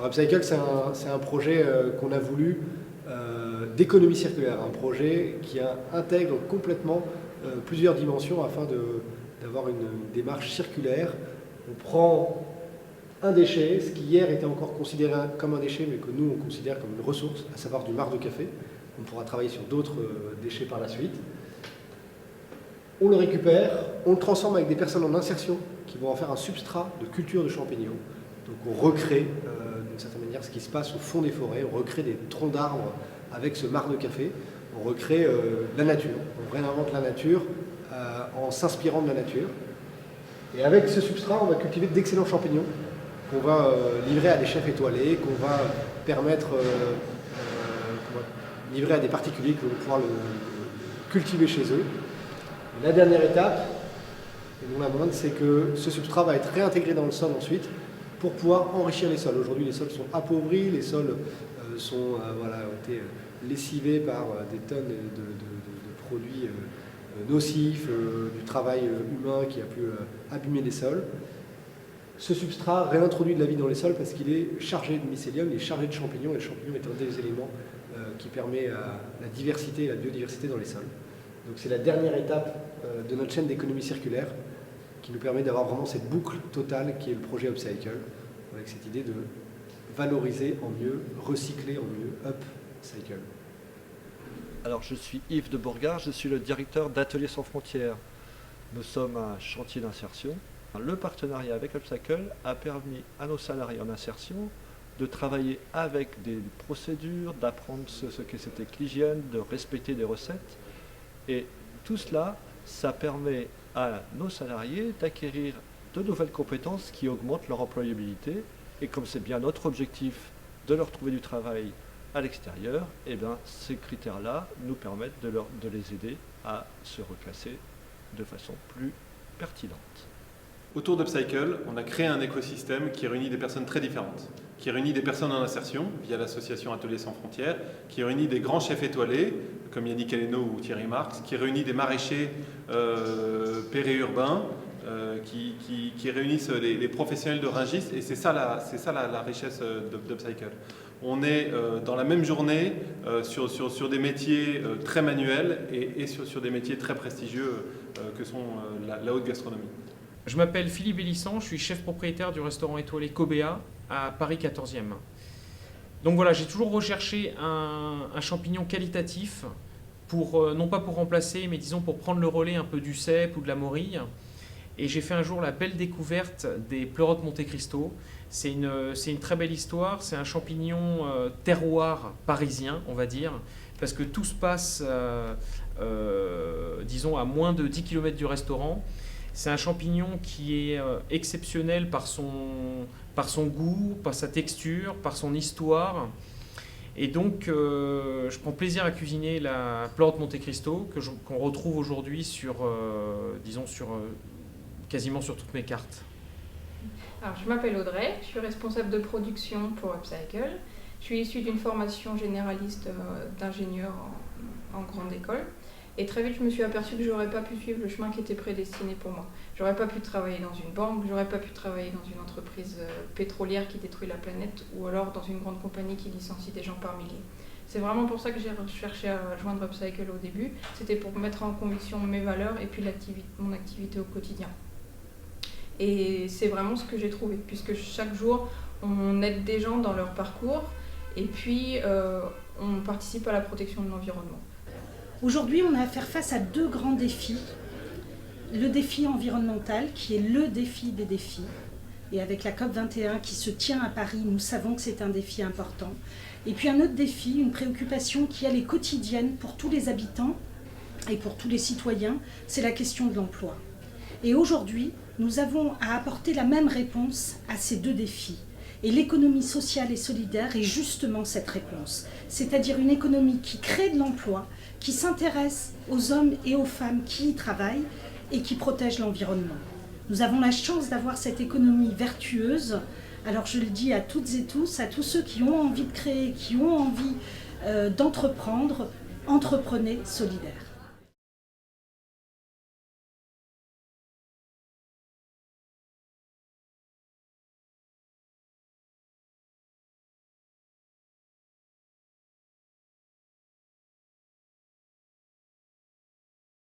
Alors Upcycle, c'est un projet qu'on a voulu d'économie circulaire, un projet qui intègre complètement plusieurs dimensions afin d'avoir une démarche circulaire. On prend un déchet, ce qui hier était encore considéré comme un déchet, mais que nous on considère comme une ressource, à savoir du marc de café. On pourra travailler sur d'autres déchets par la suite. On le récupère, on le transforme avec des personnes en insertion qui vont en faire un substrat de culture de champignons. Donc on recrée d'une certaine manière ce qui se passe au fond des forêts, on recrée des troncs d'arbres avec ce marc de café, on recrée la nature, on réinvente la nature en s'inspirant de la nature. Et avec ce substrat, on va cultiver d'excellents champignons qu'on va livrer à des chefs étoilés, qu'on va permettre livrer à des particuliers qui vont pouvoir le cultiver chez eux. Et la dernière étape, et non la moindre, c'est que ce substrat va être réintégré dans le sol ensuite pour pouvoir enrichir les sols. Aujourd'hui, les sols sont appauvris, les sols ont été lessivés par des tonnes de produits nocifs, du travail humain qui a pu abîmer les sols. Ce substrat réintroduit de la vie dans les sols parce qu'il est chargé de mycélium, il est chargé de champignons, et le champignon est un des éléments qui permet la diversité et la biodiversité dans les sols. Donc c'est la dernière étape de notre chaîne d'économie circulaire qui nous permet d'avoir vraiment cette boucle totale qui est le projet Upcycle, avec cette idée de valoriser en mieux, recycler en mieux, upcycle. Alors je suis Yves de Bourgard, je suis le directeur d'Ateliers sans frontières. Nous sommes un chantier d'insertion. Le partenariat avec Upcycle a permis à nos salariés en insertion de travailler avec des procédures, d'apprendre ce que c'était que l'hygiène, de respecter des recettes. Et tout cela, ça permet à nos salariés d'acquérir de nouvelles compétences qui augmentent leur employabilité. Et comme c'est bien notre objectif de leur trouver du travail à l'extérieur, eh bien, ces critères-là nous permettent de les aider à se reclasser de façon plus pertinente. Autour d'Upcycle, on a créé un écosystème qui réunit des personnes très différentes, qui réunit des personnes en insertion via l'association Ateliers sans frontières, qui réunit des grands chefs étoilés comme Yannick Aleno ou Thierry Marx, qui réunit des maraîchers périurbains, qui réunissent les professionnels de Rungis, et c'est ça la richesse d'Upcycle. On est dans la même journée sur des métiers très manuels et sur des métiers très prestigieux que sont la haute gastronomie. Je m'appelle Philippe Bélisson, je suis chef propriétaire du restaurant étoilé Cobea à Paris 14e. Donc voilà, j'ai toujours recherché un champignon qualitatif, non pas pour remplacer, mais disons pour prendre le relais un peu du cèpe ou de la morille. Et j'ai fait un jour la belle découverte des pleurotes Monte Cristo. C'est une très belle histoire, c'est un champignon terroir parisien, on va dire, parce que tout se passe, disons, à moins de 10 km du restaurant. C'est un champignon qui est exceptionnel par son goût, par sa texture, par son histoire. Et donc, je prends plaisir à cuisiner la pleurote Monte Cristo qu'on retrouve aujourd'hui quasiment sur toutes mes cartes. Alors, je m'appelle Audrey, je suis responsable de production pour Upcycle. Je suis issue d'une formation généraliste d'ingénieur en grande école. Et très vite, je me suis aperçue que je n'aurais pas pu suivre le chemin qui était prédestiné pour moi. J'aurais pas pu travailler dans une banque, j'aurais pas pu travailler dans une entreprise pétrolière qui détruit la planète, ou alors dans une grande compagnie qui licencie des gens par milliers. C'est vraiment pour ça que j'ai cherché à joindre Upcycle au début. C'était pour mettre en conviction mes valeurs et puis mon activité au quotidien. Et c'est vraiment ce que j'ai trouvé, puisque chaque jour, on aide des gens dans leur parcours et puis on participe à la protection de l'environnement. Aujourd'hui, on a à faire face à deux grands défis. Le défi environnemental, qui est le défi des défis. Et avec la COP21 qui se tient à Paris, nous savons que c'est un défi important. Et puis un autre défi, une préoccupation qui elle est quotidienne pour tous les habitants et pour tous les citoyens, c'est la question de l'emploi. Et aujourd'hui, nous avons à apporter la même réponse à ces deux défis. Et l'économie sociale et solidaire est justement cette réponse. C'est-à-dire une économie qui crée de l'emploi, qui s'intéresse aux hommes et aux femmes qui y travaillent et qui protège l'environnement. Nous avons la chance d'avoir cette économie vertueuse. Alors je le dis à toutes et tous, à tous ceux qui ont envie de créer, qui ont envie d'entreprendre, entreprenez solidaire.